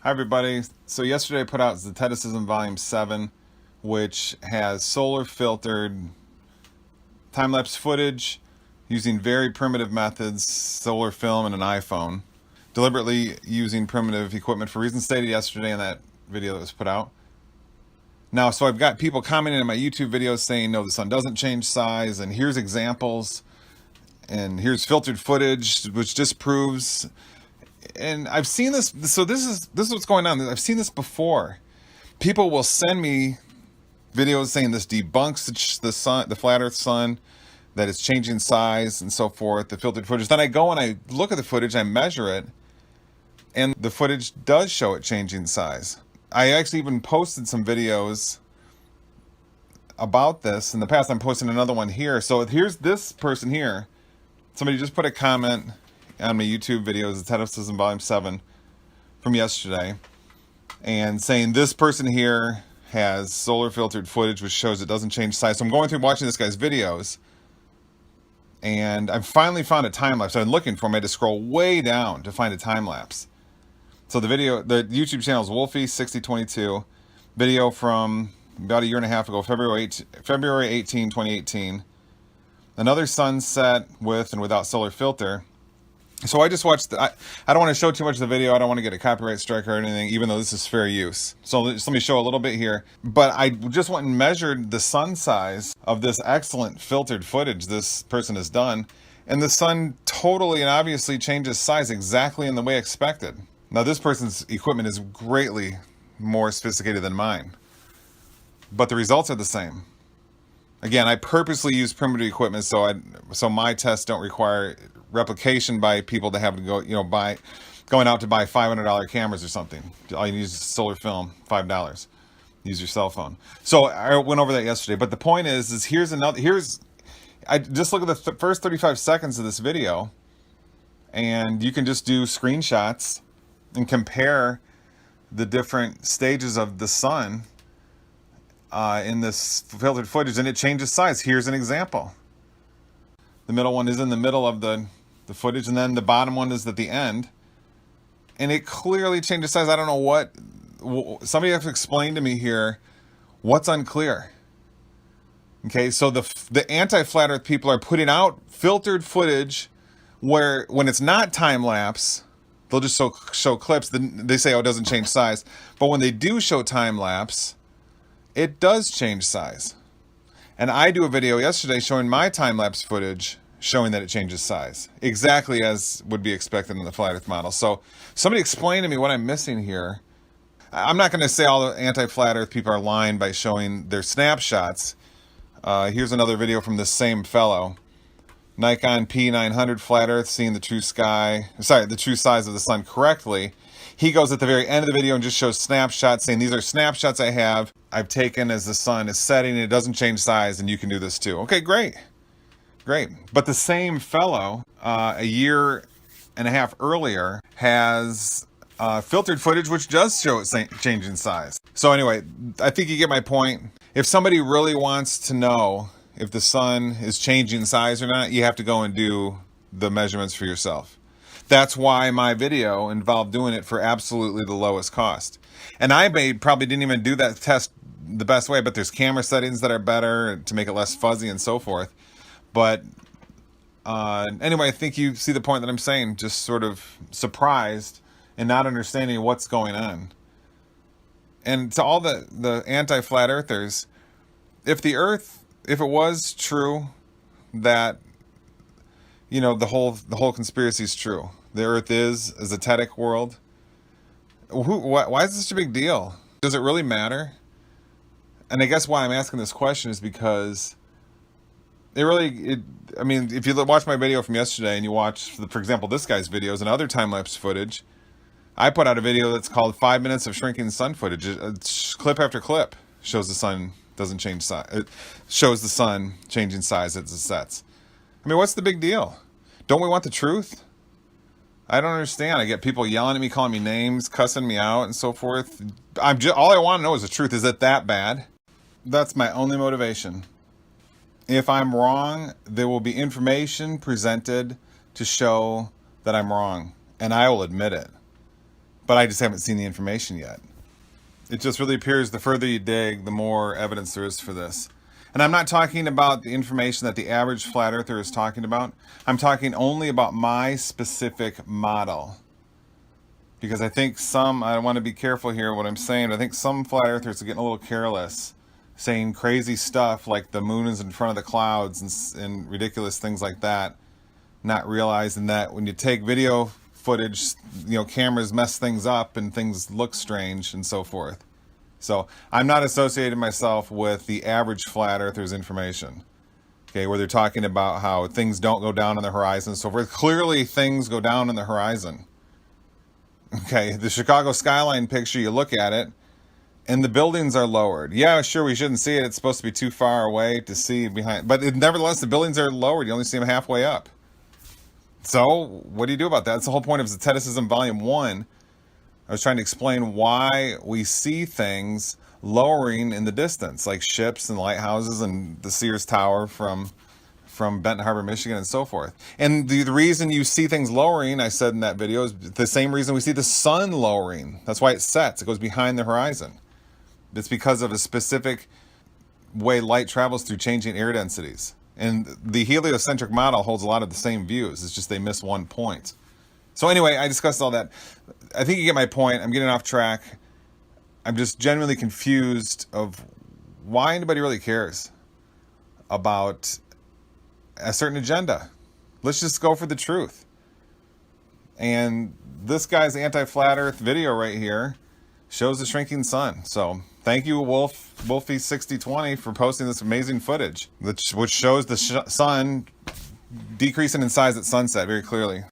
Hi everybody. So yesterday I put out Zeticism Volume 7, which has solar filtered time-lapse footage using very primitive methods, solar film and an iPhone, deliberately using primitive equipment for reasons stated yesterday in that video that was put out. Now, so I've got people commenting on my YouTube videos saying, no, the sun doesn't change size, and here's examples, and here's filtered footage, which disproves. And I've seen this, so this is what's going on. I've seen this before. People will send me videos saying this debunks the sun, the flat Earth sun, that it's changing size and so forth, the filtered footage. Then I go and I look at the footage, I measure it, and the footage does show it changing size. I actually even posted some videos about this in the past. I'm posting another one here. So here's this person here. Somebody just put a comment on my YouTube videos, Zeticism Volume 7 from yesterday, and saying this person here has solar filtered footage which shows it doesn't change size. So I'm going through watching this guy's videos, and I've finally found a time lapse. I've been looking for him. I had to scroll way down to find a time lapse. So the YouTube channel is Wolfie6022, video from about a year and a half ago, February 18, 2018. Another sunset with and without solar filter. So I just watched, I don't want to show too much of the video. I don't want to get a copyright strike or anything, even though this is fair use. So just let me show a little bit here. But I just went and measured the sun size of this excellent filtered footage this person has done. And the sun totally and obviously changes size exactly in the way expected. Now this person's equipment is greatly more sophisticated than mine, but the results are the same. Again, I purposely use primitive equipment so my tests don't require replication by people that have to go, going out to buy $500 cameras or something. All you need is solar film, $5. Use your cell phone. So I went over that yesterday, but the point is I just look at the first 35 seconds of this video, and you can just do screenshots and compare the different stages of the sun in this filtered footage, and it changes size. Here's an example. The middle one is in the middle of the footage, and then the bottom one is at the end, and it clearly changes size. I don't know what, somebody has to explain to me here what's unclear. Okay, so the anti-flat Earth people are putting out filtered footage where when it's not time-lapse, they'll just show clips. Then they say, oh, it doesn't change size. But when they do show time-lapse, it does change size. And I do a video yesterday showing my time-lapse footage showing that it changes size, exactly as would be expected in the flat Earth model. So somebody explain to me what I'm missing here. I'm not going to say all the anti-flat Earth people are lying by showing their snapshots. Here's another video from the same fellow. Nikon P900 flat Earth, seeing the true size of the sun correctly. He goes at the very end of the video and just shows snapshots, saying these are snapshots I've taken as the sun is setting, and it doesn't change size, and you can do this too. Okay, great. But the same fellow, a year and a half earlier, has filtered footage which does show it changing size. So anyway, I think you get my point. If somebody really wants to know if the sun is changing size or not, you have to go and do the measurements for yourself. That's why my video involved doing it for absolutely the lowest cost. And I probably didn't even do that test the best way, but there's camera settings that are better to make it less fuzzy and so forth. But anyway, I think you see the point that I'm saying, just sort of surprised and not understanding what's going on. And to all the anti-flat earthers, if it was true that, the whole conspiracy is true, the Earth is a zetetic world, why is this such a big deal? Does it really matter? And I guess why I'm asking this question is because if you watch my video from yesterday and you watch, for example, this guy's videos and other time-lapse footage, I put out a video that's called 5 minutes of shrinking sun footage. Clip after clip shows the sun doesn't change size. It shows the sun changing size as it sets. What's the big deal? Don't we want the truth? I don't understand. I get people yelling at me, calling me names, cussing me out, and so forth. All I want to know is the truth. Is it that bad? That's my only motivation. If I'm wrong, there will be information presented to show that I'm wrong, and I will admit it. but I just haven't seen the information yet. It just really appears the further you dig, the more evidence there is for this. And I'm not talking about the information that the average flat earther is talking about. I'm talking only about my specific model. Because I think I want to be careful here what I'm saying. I think some flat earthers are getting a little careless, saying crazy stuff like the moon is in front of the clouds and ridiculous things like that, not realizing that when you take video footage, cameras mess things up and things look strange and so forth. So I'm not associating myself with the average flat earther's information, okay, where they're talking about how things don't go down on the horizon and so forth. Clearly things go down on the horizon. Okay, the Chicago skyline picture, you look at it, and the buildings are lowered. Yeah, sure, we shouldn't see it. It's supposed to be too far away to see behind. But nevertheless, the buildings are lowered. You only see them halfway up. So what do you do about that? That's the whole point of Zeticism Volume 1. I was trying to explain why we see things lowering in the distance, like ships and lighthouses and the Sears Tower from Benton Harbor, Michigan, and so forth. And the reason you see things lowering, I said in that video, is the same reason we see the sun lowering. That's why it sets. It goes behind the horizon. It's because of a specific way light travels through changing air densities. And the heliocentric model holds a lot of the same views. It's just they miss one point. So anyway, I discussed all that. I think you get my point. I'm getting off track. I'm just genuinely confused of why anybody really cares about a certain agenda. Let's just go for the truth. And this guy's anti-flat earth video right here shows the shrinking sun. So thank you, Wolfie6020, for posting this amazing footage, which shows the sun decreasing in size at sunset very clearly.